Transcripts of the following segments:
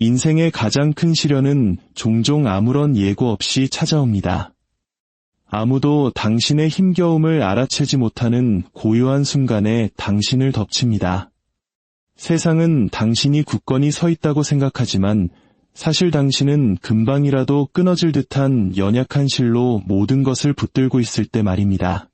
인생의 가장 큰 시련은 종종 아무런 예고 없이 찾아옵니다. 아무도 당신의 힘겨움을 알아채지 못하는 고요한 순간에 당신을 덮칩니다. 세상은 당신이 굳건히 서 있다고 생각하지만 사실 당신은 금방이라도 끊어질 듯한 연약한 실로 모든 것을 붙들고 있을 때 말입니다.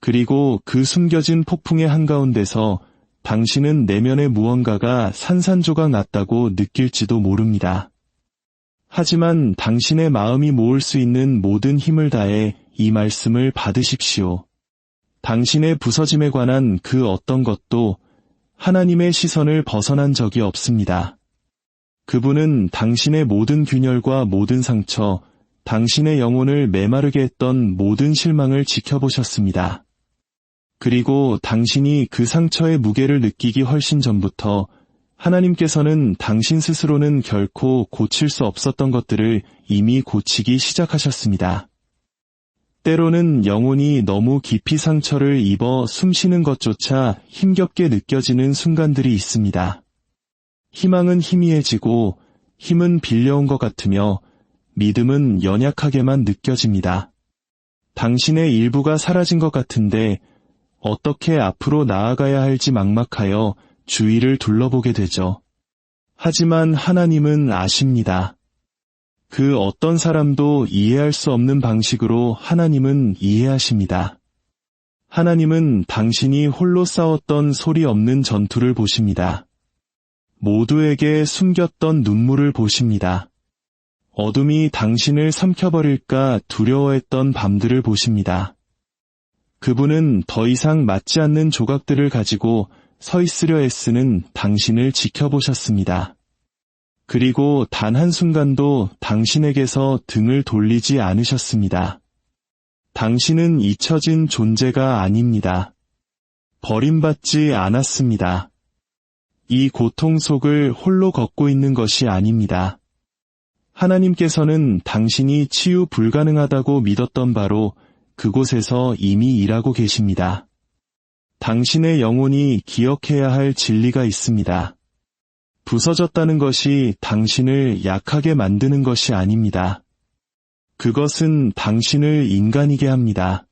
그리고 그 숨겨진 폭풍의 한가운데서 당신은 내면의 무언가가 산산조각 났다고 느낄지도 모릅니다. 하지만 당신의 마음이 모을 수 있는 모든 힘을 다해 이 말씀을 받으십시오. 당신의 부서짐에 관한 그 어떤 것도 하나님의 시선을 벗어난 적이 없습니다. 그분은 당신의 모든 균열과 모든 상처, 당신의 영혼을 메마르게 했던 모든 실망을 지켜보셨습니다. 그리고 당신이 그 상처의 무게를 느끼기 훨씬 전부터 하나님께서는 당신 스스로는 결코 고칠 수 없었던 것들을 이미 고치기 시작하셨습니다. 때로는 영혼이 너무 깊이 상처를 입어 숨쉬는 것조차 힘겹게 느껴지는 순간들이 있습니다. 희망은 희미해지고 힘은 빌려온 것 같으며 믿음은 연약하게만 느껴집니다. 당신의 일부가 사라진 것 같은데 어떻게 앞으로 나아가야 할지 막막하여 주위를 둘러보게 되죠. 하지만 하나님은 아십니다. 그 어떤 사람도 이해할 수 없는 방식으로 하나님은 이해하십니다. 하나님은 당신이 홀로 싸웠던 소리 없는 전투를 보십니다. 모두에게 숨겼던 눈물을 보십니다. 어둠이 당신을 삼켜버릴까 두려워했던 밤들을 보십니다. 그분은 더 이상 맞지 않는 조각들을 가지고 서 있으려 애쓰는 당신을 지켜보셨습니다. 그리고 단 한순간도 당신에게서 등을 돌리지 않으셨습니다. 당신은 잊혀진 존재가 아닙니다. 버림받지 않았습니다. 이 고통 속을 홀로 걷고 있는 것이 아닙니다. 하나님께서는 당신이 치유 불가능하다고 믿었던 바로 그곳에서 이미 일하고 계십니다. 당신의 영혼이 기억해야 할 진리가 있습니다. 부서졌다는 것이 당신을 약하게 만드는 것이 아닙니다. 그것은 당신을 인간이게 합니다.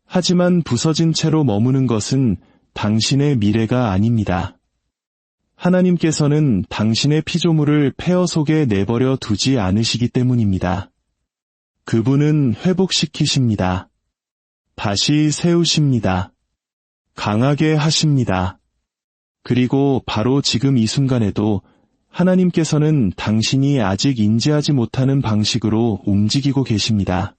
하지만 부서진 채로 머무는 것은 당신의 미래가 아닙니다. 하나님께서는 당신의 피조물을 폐허 속에 내버려 두지 않으시기 때문입니다. 그분은 회복시키십니다. 다시 세우십니다. 강하게 하십니다. 그리고 바로 지금 이 순간에도 하나님께서는 당신이 아직 인지하지 못하는 방식으로 움직이고 계십니다.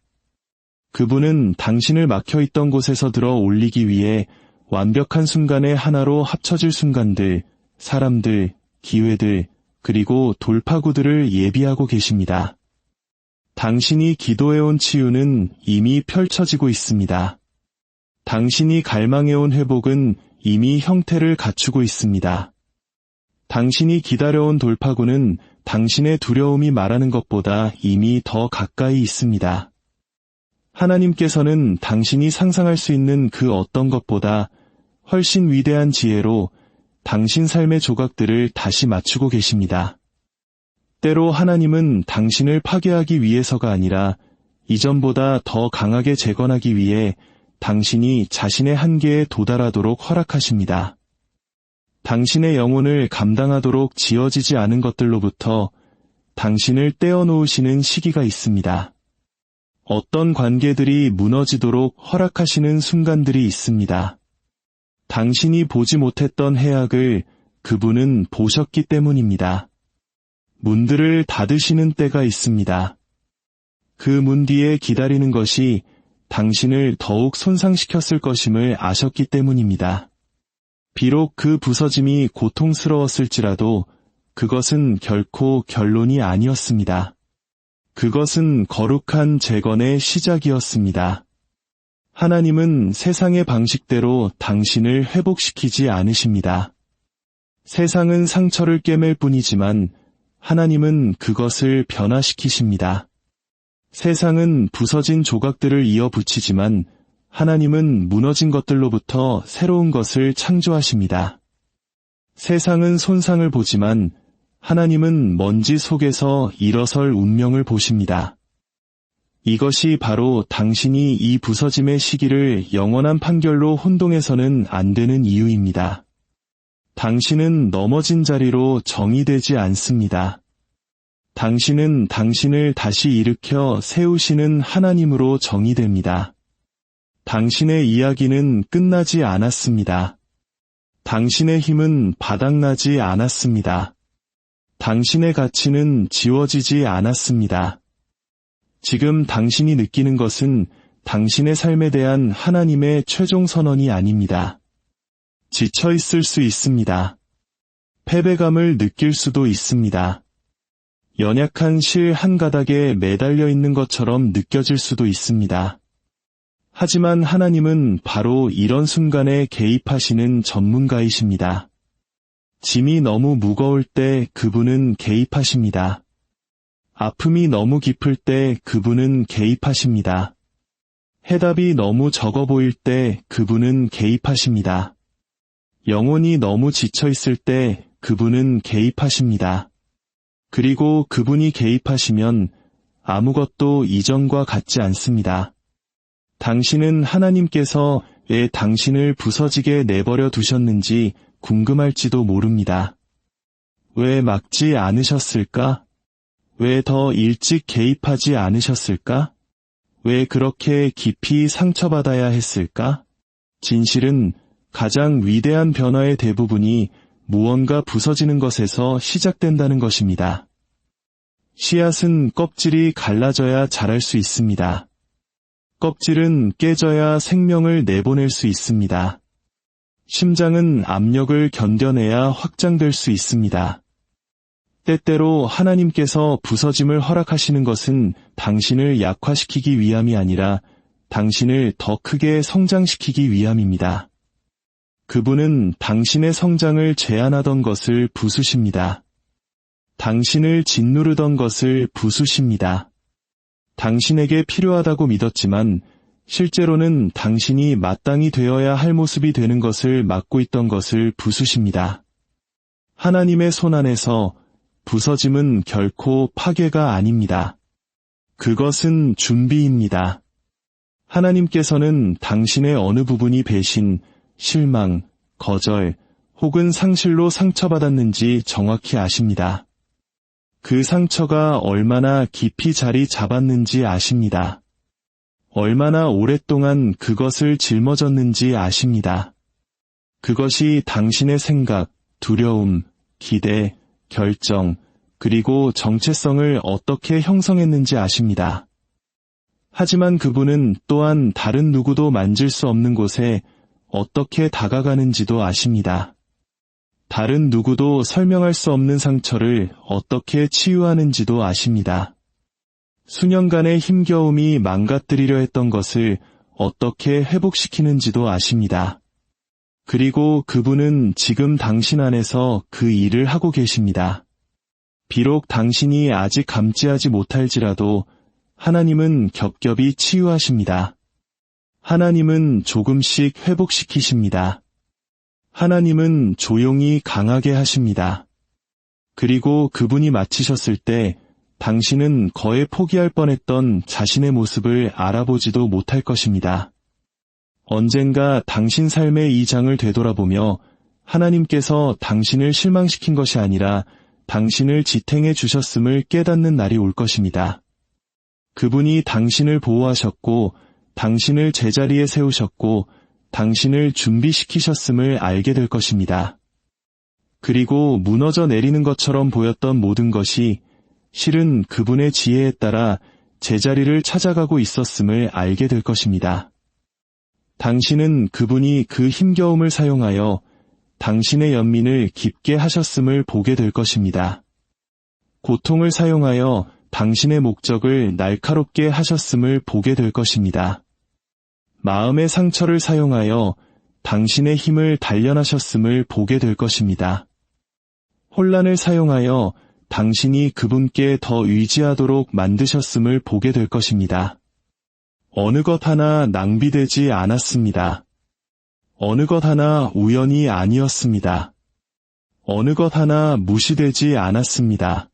그분은 당신을 막혀있던 곳에서 들어 올리기 위해 완벽한 순간에 하나로 합쳐질 순간들, 사람들, 기회들, 그리고 돌파구들을 예비하고 계십니다. 당신이 기도해온 치유는 이미 펼쳐지고 있습니다. 당신이 갈망해온 회복은 이미 형태를 갖추고 있습니다. 당신이 기다려온 돌파구는 당신의 두려움이 말하는 것보다 이미 더 가까이 있습니다. 하나님께서는 당신이 상상할 수 있는 그 어떤 것보다 훨씬 위대한 지혜로 당신 삶의 조각들을 다시 맞추고 계십니다. 때로 하나님은 당신을 파괴하기 위해서가 아니라 이전보다 더 강하게 재건하기 위해 당신이 자신의 한계에 도달하도록 허락하십니다. 당신의 영혼을 감당하도록 지어지지 않은 것들로부터 당신을 떼어놓으시는 시기가 있습니다. 어떤 관계들이 무너지도록 허락하시는 순간들이 있습니다. 당신이 보지 못했던 해악을 그분은 보셨기 때문입니다. 문들을 닫으시는 때가 있습니다. 그 문 뒤에 기다리는 것이 당신을 더욱 손상시켰을 것임을 아셨기 때문입니다. 비록 그 부서짐이 고통스러웠을지라도 그것은 결코 결론이 아니었습니다. 그것은 거룩한 재건의 시작이었습니다. 하나님은 세상의 방식대로 당신을 회복시키지 않으십니다. 세상은 상처를 꿰맬 뿐이지만 하나님은 그것을 변화시키십니다. 세상은 부서진 조각들을 이어 붙이지만 하나님은 무너진 것들로부터 새로운 것을 창조하십니다. 세상은 손상을 보지만 하나님은 먼지 속에서 일어설 운명을 보십니다. 이것이 바로 당신이 이 부서짐의 시기를 영원한 판결로 혼동해서는 안 되는 이유입니다. 당신은 넘어진 자리로 정의되지 않습니다. 당신은 당신을 다시 일으켜 세우시는 하나님으로 정의됩니다. 당신의 이야기는 끝나지 않았습니다. 당신의 힘은 바닥나지 않았습니다. 당신의 가치는 지워지지 않았습니다. 지금 당신이 느끼는 것은 당신의 삶에 대한 하나님의 최종 선언이 아닙니다. 지쳐 있을 수 있습니다. 패배감을 느낄 수도 있습니다. 연약한 실 한 가닥에 매달려 있는 것처럼 느껴질 수도 있습니다. 하지만 하나님은 바로 이런 순간에 개입하시는 전문가이십니다. 짐이 너무 무거울 때 그분은 개입하십니다. 아픔이 너무 깊을 때 그분은 개입하십니다. 해답이 너무 적어 보일 때 그분은 개입하십니다. 영혼이 너무 지쳐 있을 때 그분은 개입하십니다. 그리고 그분이 개입하시면 아무것도 이전과 같지 않습니다. 당신은 하나님께서 왜 당신을 부서지게 내버려 두셨는지 궁금할지도 모릅니다. 왜 막지 않으셨을까? 왜 더 일찍 개입하지 않으셨을까? 왜 그렇게 깊이 상처받아야 했을까? 진실은 가장 위대한 변화의 대부분이 무언가 부서지는 것에서 시작된다는 것입니다. 씨앗은 껍질이 갈라져야 자랄 수 있습니다. 껍질은 깨져야 생명을 내보낼 수 있습니다. 심장은 압력을 견뎌내야 확장될 수 있습니다. 때때로 하나님께서 부서짐을 허락하시는 것은 당신을 약화시키기 위함이 아니라 당신을 더 크게 성장시키기 위함입니다. 그분은 당신의 성장을 제한하던 것을 부수십니다. 당신을 짓누르던 것을 부수십니다. 당신에게 필요하다고 믿었지만 실제로는 당신이 마땅히 되어야 할 모습이 되는 것을 막고 있던 것을 부수십니다. 하나님의 손 안에서 부서짐은 결코 파괴가 아닙니다. 그것은 준비입니다. 하나님께서는 당신의 어느 부분이 배신, 실망, 거절, 혹은 상실로 상처받았는지 정확히 아십니다. 그 상처가 얼마나 깊이 자리 잡았는지 아십니다. 얼마나 오랫동안 그것을 짊어졌는지 아십니다. 그것이 당신의 생각, 두려움, 기대, 결정, 그리고 정체성을 어떻게 형성했는지 아십니다. 하지만 그분은 또한 다른 누구도 만질 수 없는 곳에 어떻게 다가가는지도 아십니다. 다른 누구도 설명할 수 없는 상처를 어떻게 치유하는지도 아십니다. 수년간의 힘겨움이 망가뜨리려 했던 것을 어떻게 회복시키는지도 아십니다. 그리고 그분은 지금 당신 안에서 그 일을 하고 계십니다. 비록 당신이 아직 감지하지 못할지라도 하나님은 겹겹이 치유하십니다. 하나님은 조금씩 회복시키십니다. 하나님은 조용히 강하게 하십니다. 그리고 그분이 마치셨을 때 당신은 거의 포기할 뻔했던 자신의 모습을 알아보지도 못할 것입니다. 언젠가 당신 삶의 이 장을 되돌아보며 하나님께서 당신을 실망시킨 것이 아니라 당신을 지탱해 주셨음을 깨닫는 날이 올 것입니다. 그분이 당신을 보호하셨고 당신을 제자리에 세우셨고 당신을 준비시키셨음을 알게 될 것입니다. 그리고 무너져 내리는 것처럼 보였던 모든 것이 실은 그분의 지혜에 따라 제자리를 찾아가고 있었음을 알게 될 것입니다. 당신은 그분이 그 힘겨움을 사용하여 당신의 연민을 깊게 하셨음을 보게 될 것입니다. 고통을 사용하여 당신의 목적을 날카롭게 하셨음을 보게 될 것입니다. 마음의 상처를 사용하여 당신의 힘을 단련하셨음을 보게 될 것입니다. 혼란을 사용하여 당신이 그분께 더 의지하도록 만드셨음을 보게 될 것입니다. 어느 것 하나 낭비되지 않았습니다. 어느 것 하나 우연이 아니었습니다. 어느 것 하나 무시되지 않았습니다.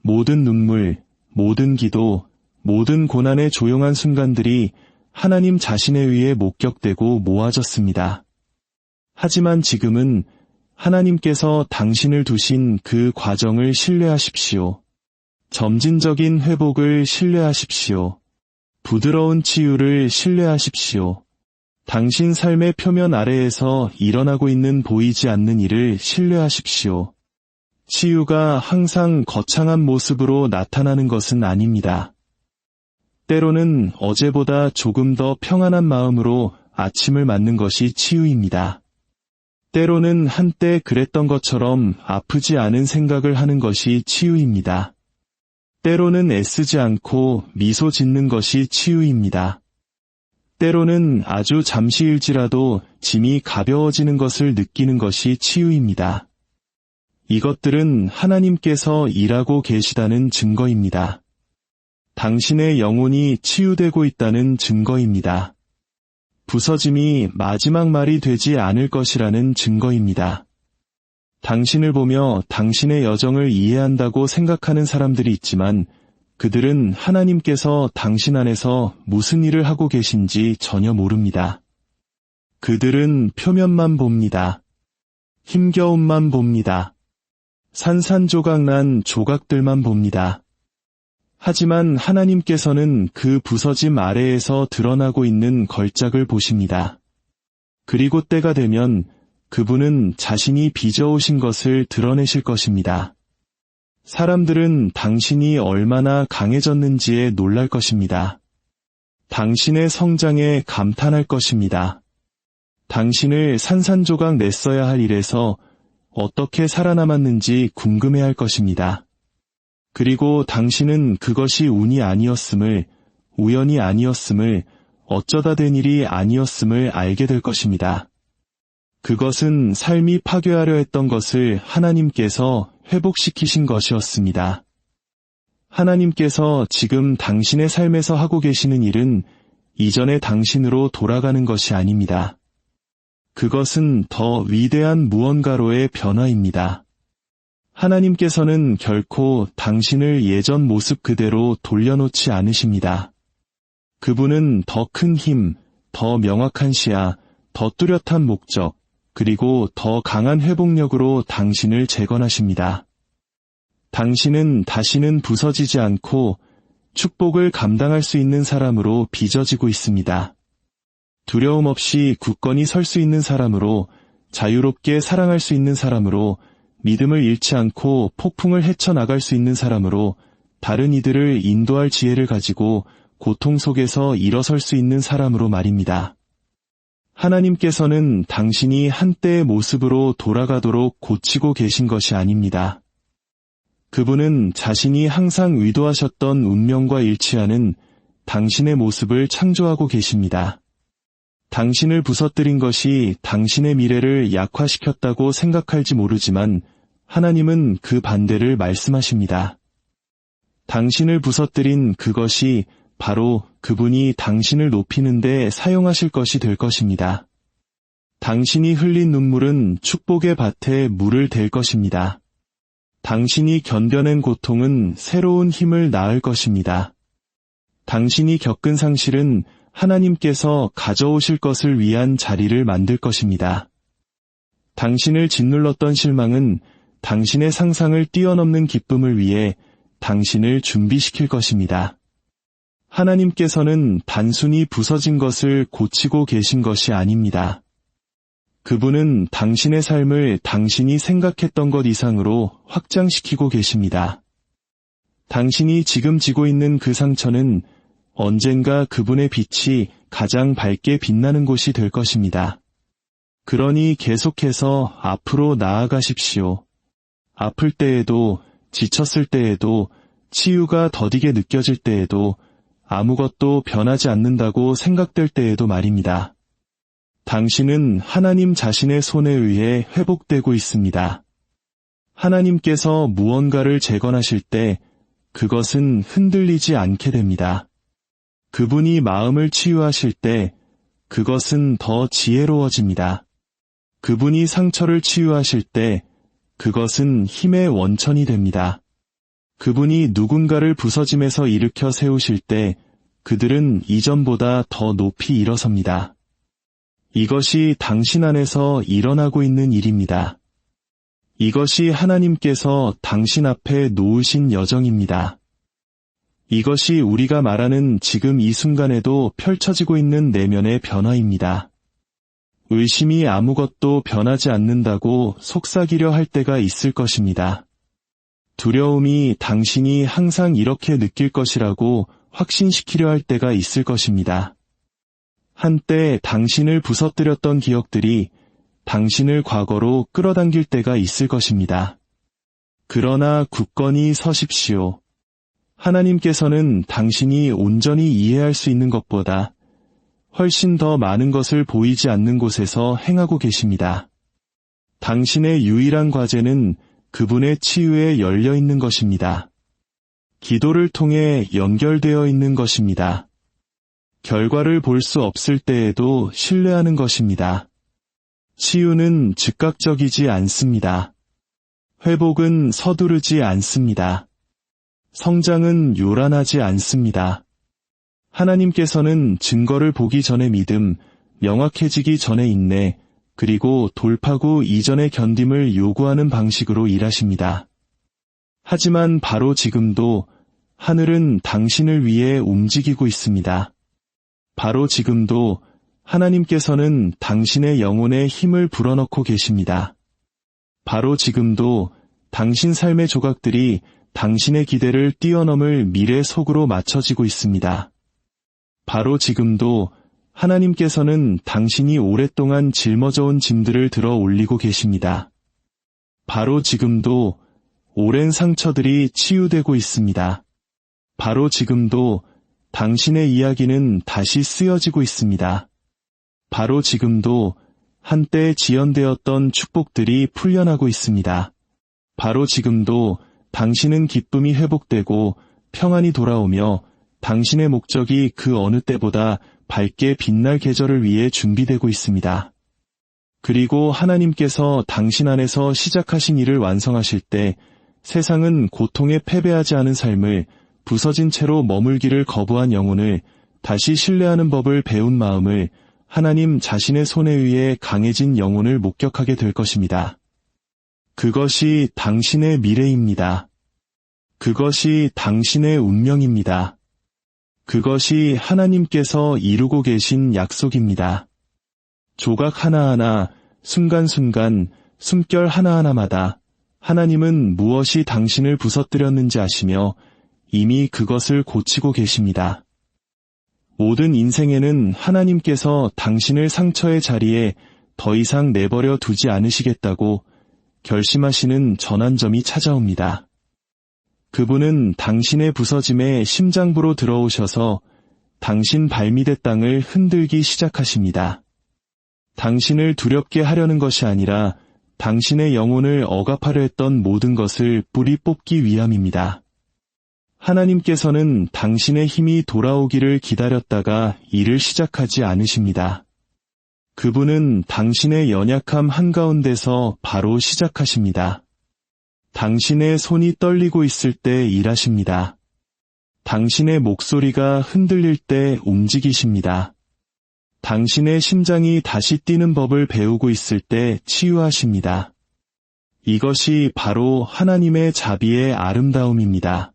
모든 눈물, 모든 기도, 모든 고난의 조용한 순간들이 하나님 자신에 의해 목격되고 모아졌습니다. 하지만 지금은 하나님께서 당신을 두신 그 과정을 신뢰하십시오. 점진적인 회복을 신뢰하십시오. 부드러운 치유를 신뢰하십시오. 당신 삶의 표면 아래에서 일어나고 있는 보이지 않는 일을 신뢰하십시오. 치유가 항상 거창한 모습으로 나타나는 것은 아닙니다. 때로는 어제보다 조금 더 평안한 마음으로 아침을 맞는 것이 치유입니다. 때로는 한때 그랬던 것처럼 아프지 않은 생각을 하는 것이 치유입니다. 때로는 애쓰지 않고 미소 짓는 것이 치유입니다. 때로는 아주 잠시일지라도 짐이 가벼워지는 것을 느끼는 것이 치유입니다. 이것들은 하나님께서 일하고 계시다는 증거입니다. 당신의 영혼이 치유되고 있다는 증거입니다. 부서짐이 마지막 말이 되지 않을 것이라는 증거입니다. 당신을 보며 당신의 여정을 이해한다고 생각하는 사람들이 있지만 그들은 하나님께서 당신 안에서 무슨 일을 하고 계신지 전혀 모릅니다. 그들은 표면만 봅니다. 힘겨움만 봅니다. 산산조각 난 조각들만 봅니다. 하지만 하나님께서는 그 부서짐 아래에서 드러나고 있는 걸작을 보십니다. 그리고 때가 되면 그분은 자신이 빚어오신 것을 드러내실 것입니다. 사람들은 당신이 얼마나 강해졌는지에 놀랄 것입니다. 당신의 성장에 감탄할 것입니다. 당신을 산산조각 냈어야 할 일에서 어떻게 살아남았는지 궁금해할 것입니다. 그리고 당신은 그것이 운이 아니었음을, 우연이 아니었음을, 어쩌다 된 일이 아니었음을 알게 될 것입니다. 그것은 삶이 파괴하려 했던 것을 하나님께서 회복시키신 것이었습니다. 하나님께서 지금 당신의 삶에서 하고 계시는 일은 이전의 당신으로 돌아가는 것이 아닙니다. 그것은 더 위대한 무언가로의 변화입니다. 하나님께서는 결코 당신을 예전 모습 그대로 돌려놓지 않으십니다. 그분은 더 큰 힘, 더 명확한 시야, 더 뚜렷한 목적, 그리고 더 강한 회복력으로 당신을 재건하십니다. 당신은 다시는 부서지지 않고 축복을 감당할 수 있는 사람으로 빚어지고 있습니다. 두려움 없이 굳건히 설 수 있는 사람으로, 자유롭게 사랑할 수 있는 사람으로, 믿음을 잃지 않고 폭풍을 헤쳐나갈 수 있는 사람으로, 다른 이들을 인도할 지혜를 가지고 고통 속에서 일어설 수 있는 사람으로 말입니다. 하나님께서는 당신이 한때의 모습으로 돌아가도록 고치고 계신 것이 아닙니다. 그분은 자신이 항상 의도하셨던 운명과 일치하는 당신의 모습을 창조하고 계십니다. 당신을 부서뜨린 것이 당신의 미래를 약화시켰다고 생각할지 모르지만 하나님은 그 반대를 말씀하십니다. 당신을 부서뜨린 그것이 바로 그분이 당신을 높이는 데 사용하실 것이 될 것입니다. 당신이 흘린 눈물은 축복의 밭에 물을 댈 것입니다. 당신이 견뎌낸 고통은 새로운 힘을 낳을 것입니다. 당신이 겪은 상실은 하나님께서 가져오실 것을 위한 자리를 만들 것입니다. 당신을 짓눌렀던 실망은 당신의 상상을 뛰어넘는 기쁨을 위해 당신을 준비시킬 것입니다. 하나님께서는 단순히 부서진 것을 고치고 계신 것이 아닙니다. 그분은 당신의 삶을 당신이 생각했던 것 이상으로 확장시키고 계십니다. 당신이 지금 지고 있는 그 상처는 언젠가 그분의 빛이 가장 밝게 빛나는 곳이 될 것입니다. 그러니 계속해서 앞으로 나아가십시오. 아플 때에도, 지쳤을 때에도, 치유가 더디게 느껴질 때에도, 아무것도 변하지 않는다고 생각될 때에도 말입니다. 당신은 하나님 자신의 손에 의해 회복되고 있습니다. 하나님께서 무언가를 재건하실 때 그것은 흔들리지 않게 됩니다. 그분이 마음을 치유하실 때 그것은 더 지혜로워집니다. 그분이 상처를 치유하실 때 그것은 힘의 원천이 됩니다. 그분이 누군가를 부서짐에서 일으켜 세우실 때 그들은 이전보다 더 높이 일어섭니다. 이것이 당신 안에서 일어나고 있는 일입니다. 이것이 하나님께서 당신 앞에 놓으신 여정입니다. 이것이 우리가 말하는 지금 이 순간에도 펼쳐지고 있는 내면의 변화입니다. 의심이 아무것도 변하지 않는다고 속삭이려 할 때가 있을 것입니다. 두려움이 당신이 항상 이렇게 느낄 것이라고 확신시키려 할 때가 있을 것입니다. 한때 당신을 부서뜨렸던 기억들이 당신을 과거로 끌어당길 때가 있을 것입니다. 그러나 굳건히 서십시오. 하나님께서는 당신이 온전히 이해할 수 있는 것보다 훨씬 더 많은 것을 보이지 않는 곳에서 행하고 계십니다. 당신의 유일한 과제는 그분의 치유에 열려 있는 것입니다. 기도를 통해 연결되어 있는 것입니다. 결과를 볼 수 없을 때에도 신뢰하는 것입니다. 치유는 즉각적이지 않습니다. 회복은 서두르지 않습니다. 성장은 요란하지 않습니다. 하나님께서는 증거를 보기 전에 믿음, 명확해지기 전에 인내, 그리고 돌파구 이전의 견딤을 요구하는 방식으로 일하십니다. 하지만 바로 지금도 하늘은 당신을 위해 움직이고 있습니다. 바로 지금도 하나님께서는 당신의 영혼에 힘을 불어넣고 계십니다. 바로 지금도 당신 삶의 조각들이 당신의 기대를 뛰어넘을 미래 속으로 맞춰지고 있습니다. 바로 지금도 하나님께서는 당신이 오랫동안 짊어져온 짐들을 들어 올리고 계십니다. 바로 지금도 오랜 상처들이 치유되고 있습니다. 바로 지금도 당신의 이야기는 다시 쓰여지고 있습니다. 바로 지금도 한때 지연되었던 축복들이 풀려나고 있습니다. 바로 지금도 당신은 기쁨이 회복되고 평안이 돌아오며 당신의 목적이 그 어느 때보다 밝게 빛날 계절을 위해 준비되고 있습니다. 그리고 하나님께서 당신 안에서 시작하신 일을 완성하실 때 세상은 고통에 패배하지 않은 삶을, 부서진 채로 머물기를 거부한 영혼을, 다시 신뢰하는 법을 배운 마음을, 하나님 자신의 손에 의해 강해진 영혼을 목격하게 될 것입니다. 그것이 당신의 미래입니다. 그것이 당신의 운명입니다. 그것이 하나님께서 이루고 계신 약속입니다. 조각 하나하나, 순간순간, 숨결 하나하나마다 하나님은 무엇이 당신을 부서뜨렸는지 아시며 이미 그것을 고치고 계십니다. 모든 인생에는 하나님께서 당신을 상처의 자리에 더 이상 내버려 두지 않으시겠다고 결심하시는 전환점이 찾아옵니다. 그분은 당신의 부서짐에 심장부로 들어오셔서 당신 발밑의 땅을 흔들기 시작하십니다. 당신을 두렵게 하려는 것이 아니라 당신의 영혼을 억압하려 했던 모든 것을 뿌리 뽑기 위함입니다. 하나님께서는 당신의 힘이 돌아오기를 기다렸다가 일을 시작하지 않으십니다. 그분은 당신의 연약함 한가운데서 바로 시작하십니다. 당신의 손이 떨리고 있을 때 일하십니다. 당신의 목소리가 흔들릴 때 움직이십니다. 당신의 심장이 다시 뛰는 법을 배우고 있을 때 치유하십니다. 이것이 바로 하나님의 자비의 아름다움입니다.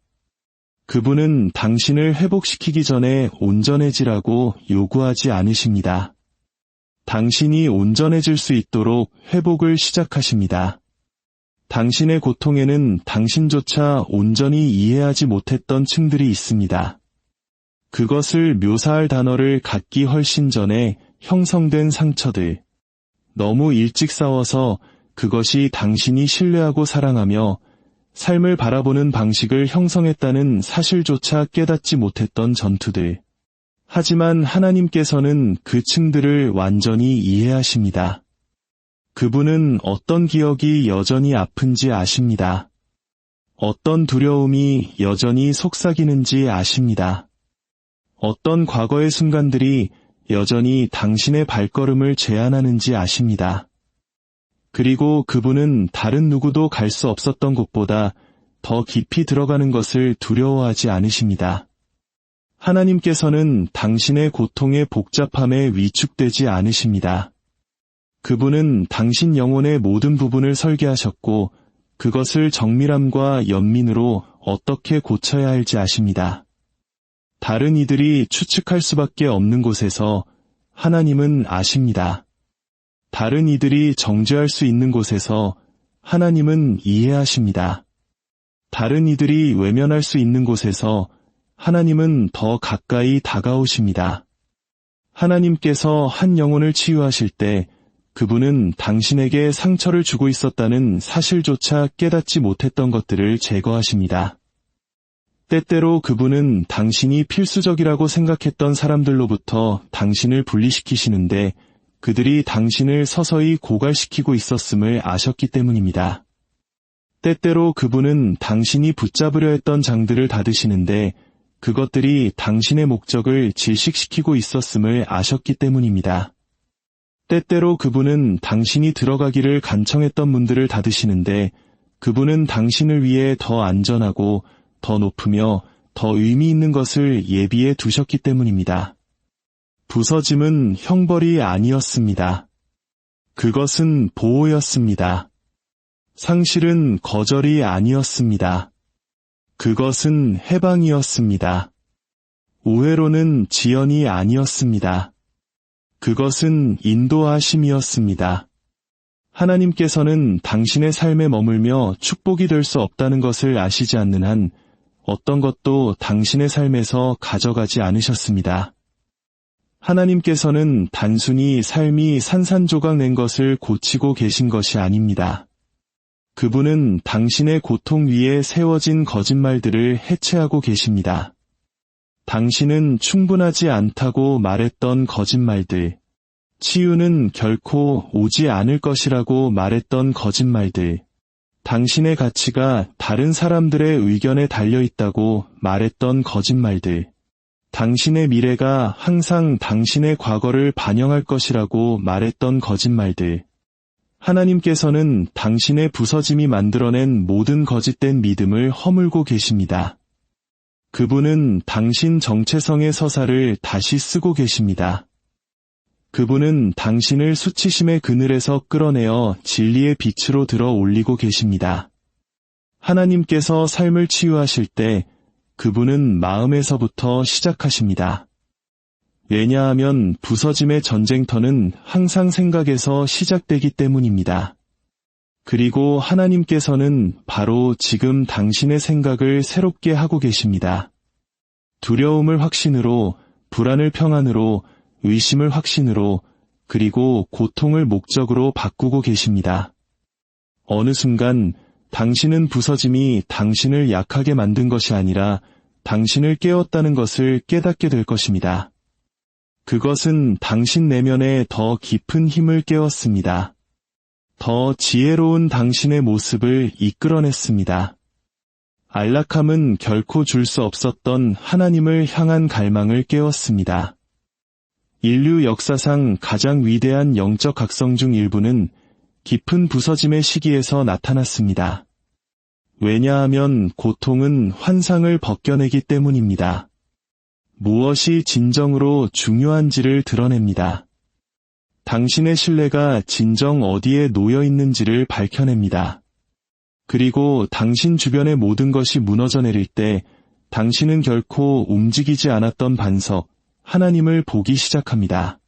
그분은 당신을 회복시키기 전에 온전해지라고 요구하지 않으십니다. 당신이 온전해질 수 있도록 회복을 시작하십니다. 당신의 고통에는 당신조차 온전히 이해하지 못했던 층들이 있습니다. 그것을 묘사할 단어를 갖기 훨씬 전에 형성된 상처들. 너무 일찍 싸워서 그것이 당신이 신뢰하고 사랑하며 삶을 바라보는 방식을 형성했다는 사실조차 깨닫지 못했던 전투들. 하지만 하나님께서는 그 층들을 완전히 이해하십니다. 그분은 어떤 기억이 여전히 아픈지 아십니다. 어떤 두려움이 여전히 속삭이는지 아십니다. 어떤 과거의 순간들이 여전히 당신의 발걸음을 제한하는지 아십니다. 그리고 그분은 다른 누구도 갈 수 없었던 곳보다 더 깊이 들어가는 것을 두려워하지 않으십니다. 하나님께서는 당신의 고통의 복잡함에 위축되지 않으십니다. 그분은 당신 영혼의 모든 부분을 설계하셨고 그것을 정밀함과 연민으로 어떻게 고쳐야 할지 아십니다. 다른 이들이 추측할 수밖에 없는 곳에서 하나님은 아십니다. 다른 이들이 정죄할 수 있는 곳에서 하나님은 이해하십니다. 다른 이들이 외면할 수 있는 곳에서 하나님은 더 가까이 다가오십니다. 하나님께서 한 영혼을 치유하실 때 그분은 당신에게 상처를 주고 있었다는 사실조차 깨닫지 못했던 것들을 제거하십니다. 때때로 그분은 당신이 필수적이라고 생각했던 사람들로부터 당신을 분리시키시는데 그들이 당신을 서서히 고갈시키고 있었음을 아셨기 때문입니다. 때때로 그분은 당신이 붙잡으려 했던 장들을 닫으시는데 그것들이 당신의 목적을 질식시키고 있었음을 아셨기 때문입니다. 때때로 그분은 당신이 들어가기를 간청했던 문들을 닫으시는데 그분은 당신을 위해 더 안전하고 더 높으며 더 의미 있는 것을 예비해 두셨기 때문입니다. 부서짐은 형벌이 아니었습니다. 그것은 보호였습니다. 상실은 거절이 아니었습니다. 그것은 해방이었습니다. 오해로는 지연이 아니었습니다. 그것은 인도하심이었습니다. 하나님께서는 당신의 삶에 머물며 축복이 될 수 없다는 것을 아시지 않는 한 어떤 것도 당신의 삶에서 가져가지 않으셨습니다. 하나님께서는 단순히 삶이 산산조각 낸 것을 고치고 계신 것이 아닙니다. 그분은 당신의 고통 위에 세워진 거짓말들을 해체하고 계십니다. 당신은 충분하지 않다고 말했던 거짓말들, 치유는 결코 오지 않을 것이라고 말했던 거짓말들, 당신의 가치가 다른 사람들의 의견에 달려있다고 말했던 거짓말들, 당신의 미래가 항상 당신의 과거를 반영할 것이라고 말했던 거짓말들, 하나님께서는 당신의 부서짐이 만들어낸 모든 거짓된 믿음을 허물고 계십니다. 그분은 당신 정체성의 서사를 다시 쓰고 계십니다. 그분은 당신을 수치심의 그늘에서 끌어내어 진리의 빛으로 들어 올리고 계십니다. 하나님께서 삶을 치유하실 때 그분은 마음에서부터 시작하십니다. 왜냐하면 부서짐의 전쟁터는 항상 생각에서 시작되기 때문입니다. 그리고 하나님께서는 바로 지금 당신의 생각을 새롭게 하고 계십니다. 두려움을 확신으로, 불안을 평안으로, 의심을 확신으로, 그리고 고통을 목적으로 바꾸고 계십니다. 어느 순간 당신은 부서짐이 당신을 약하게 만든 것이 아니라 당신을 깨웠다는 것을 깨닫게 될 것입니다. 그것은 당신 내면에 더 깊은 힘을 깨웠습니다. 더 지혜로운 당신의 모습을 이끌어냈습니다. 안락함은 결코 줄 수 없었던 하나님을 향한 갈망을 깨웠습니다. 인류 역사상 가장 위대한 영적 각성 중 일부는 깊은 부서짐의 시기에서 나타났습니다. 왜냐하면 고통은 환상을 벗겨내기 때문입니다. 무엇이 진정으로 중요한지를 드러냅니다. 당신의 신뢰가 진정 어디에 놓여 있는지를 밝혀냅니다. 그리고 당신 주변의 모든 것이 무너져 내릴 때 당신은 결코 움직이지 않았던 반석, 하나님을 보기 시작합니다.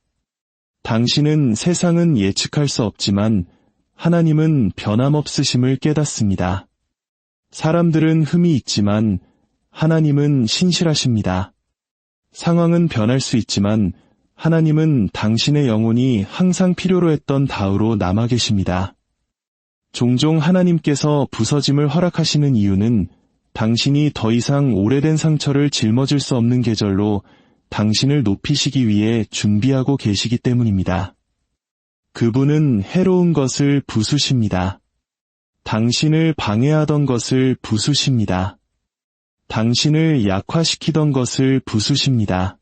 당신은 세상은 예측할 수 없지만 하나님은 변함없으심을 깨닫습니다. 사람들은 흠이 있지만 하나님은 신실하십니다. 상황은 변할 수 있지만 하나님은 당신의 영혼이 항상 필요로 했던 다우로 남아 계십니다. 종종 하나님께서 부서짐을 허락하시는 이유는 당신이 더 이상 오래된 상처를 짊어질 수 없는 계절로 당신을 높이시기 위해 준비하고 계시기 때문입니다. 그분은 해로운 것을 부수십니다. 당신을 방해하던 것을 부수십니다. 당신을 약화시키던 것을 부수십니다.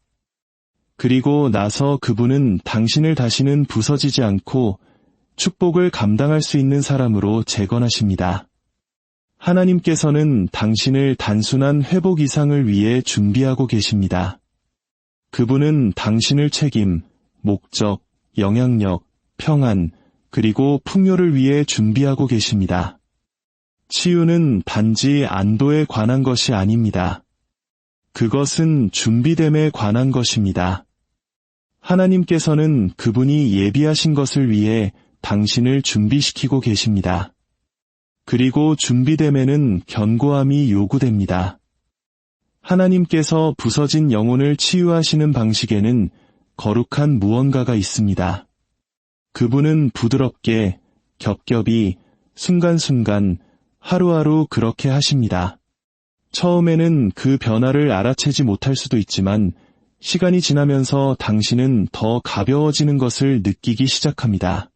그리고 나서 그분은 당신을 다시는 부서지지 않고 축복을 감당할 수 있는 사람으로 재건하십니다. 하나님께서는 당신을 단순한 회복 이상을 위해 준비하고 계십니다. 그분은 당신을 책임, 목적, 영향력, 평안, 그리고 풍요를 위해 준비하고 계십니다. 치유는 단지 안도에 관한 것이 아닙니다. 그것은 준비됨에 관한 것입니다. 하나님께서는 그분이 예비하신 것을 위해 당신을 준비시키고 계십니다. 그리고 준비됨에는 견고함이 요구됩니다. 하나님께서 부서진 영혼을 치유하시는 방식에는 거룩한 무언가가 있습니다. 그분은 부드럽게, 겹겹이, 순간순간, 하루하루 그렇게 하십니다. 처음에는 그 변화를 알아채지 못할 수도 있지만 시간이 지나면서 당신은 더 가벼워지는 것을 느끼기 시작합니다.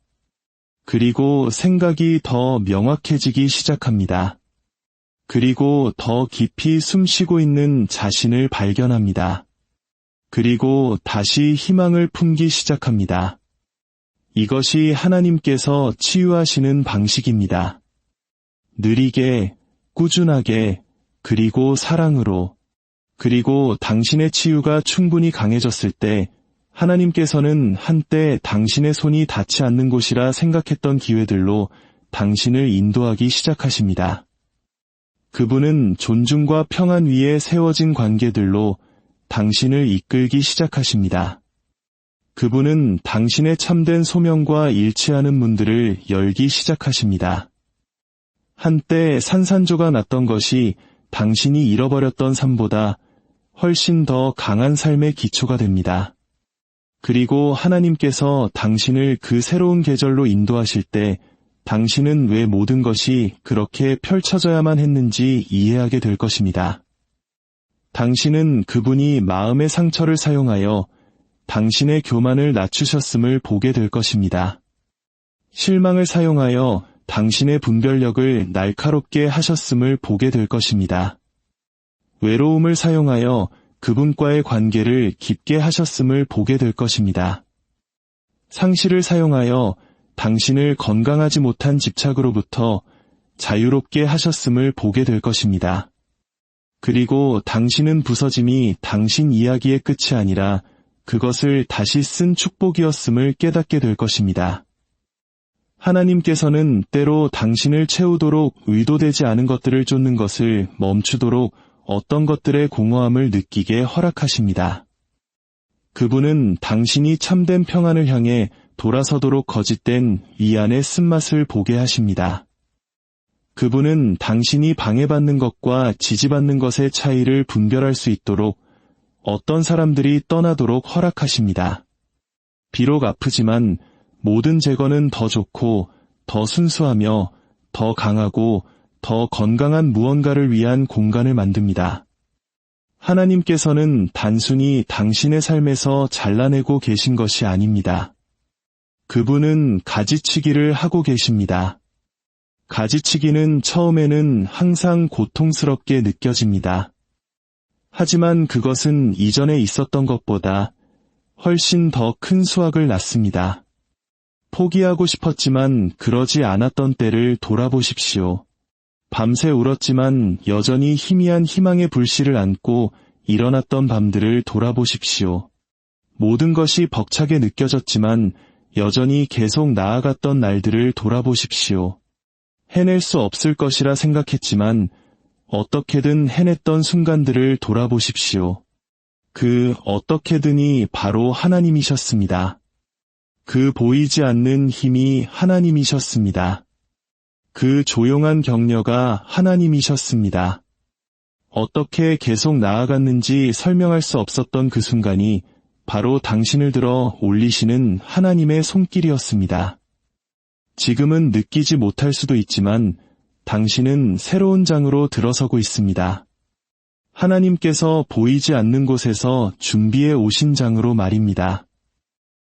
그리고 생각이 더 명확해지기 시작합니다. 그리고 더 깊이 숨쉬고 있는 자신을 발견합니다. 그리고 다시 희망을 품기 시작합니다. 이것이 하나님께서 치유하시는 방식입니다. 느리게, 꾸준하게, 그리고 사랑으로, 그리고 당신의 치유가 충분히 강해졌을 때 하나님께서는 한때 당신의 손이 닿지 않는 곳이라 생각했던 기회들로 당신을 인도하기 시작하십니다. 그분은 존중과 평안 위에 세워진 관계들로 당신을 이끌기 시작하십니다. 그분은 당신의 참된 소명과 일치하는 문들을 열기 시작하십니다. 한때 산산조가 났던 것이 당신이 잃어버렸던 삶보다 훨씬 더 강한 삶의 기초가 됩니다. 그리고 하나님께서 당신을 그 새로운 계절로 인도하실 때 당신은 왜 모든 것이 그렇게 펼쳐져야만 했는지 이해하게 될 것입니다. 당신은 그분이 마음의 상처를 사용하여 당신의 교만을 낮추셨음을 보게 될 것입니다. 실망을 사용하여 당신의 분별력을 날카롭게 하셨음을 보게 될 것입니다. 외로움을 사용하여 그분과의 관계를 깊게 하셨음을 보게 될 것입니다. 상실을 사용하여 당신을 건강하지 못한 집착으로부터 자유롭게 하셨음을 보게 될 것입니다. 그리고 당신은 부서짐이 당신 이야기의 끝이 아니라 그것을 다시 쓴 축복이었음을 깨닫게 될 것입니다. 하나님께서는 때로 당신을 채우도록 의도되지 않은 것들을 쫓는 것을 멈추도록 어떤 것들의 공허함을 느끼게 허락하십니다. 그분은 당신이 참된 평안을 향해 돌아서도록 거짓된 위안의 쓴맛을 보게 하십니다. 그분은 당신이 방해받는 것과 지지받는 것의 차이를 분별할 수 있도록 어떤 사람들이 떠나도록 허락하십니다. 비록 아프지만 모든 제거는 더 좋고 더 순수하며 더 강하고 더 건강한 무언가를 위한 공간을 만듭니다. 하나님께서는 단순히 당신의 삶에서 잘라내고 계신 것이 아닙니다. 그분은 가지치기를 하고 계십니다. 가지치기는 처음에는 항상 고통스럽게 느껴집니다. 하지만 그것은 이전에 있었던 것보다 훨씬 더 큰 수확을 낳습니다. 포기하고 싶었지만 그러지 않았던 때를 돌아보십시오. 밤새 울었지만 여전히 희미한 희망의 불씨를 안고 일어났던 밤들을 돌아보십시오. 모든 것이 벅차게 느껴졌지만 여전히 계속 나아갔던 날들을 돌아보십시오. 해낼 수 없을 것이라 생각했지만 어떻게든 해냈던 순간들을 돌아보십시오. 그 어떻게든이 바로 하나님이셨습니다. 그 보이지 않는 힘이 하나님이셨습니다. 그 조용한 격려가 하나님이셨습니다. 어떻게 계속 나아갔는지 설명할 수 없었던 그 순간이 바로 당신을 들어 올리시는 하나님의 손길이었습니다. 지금은 느끼지 못할 수도 있지만 당신은 새로운 장으로 들어서고 있습니다. 하나님께서 보이지 않는 곳에서 준비해 오신 장으로 말입니다.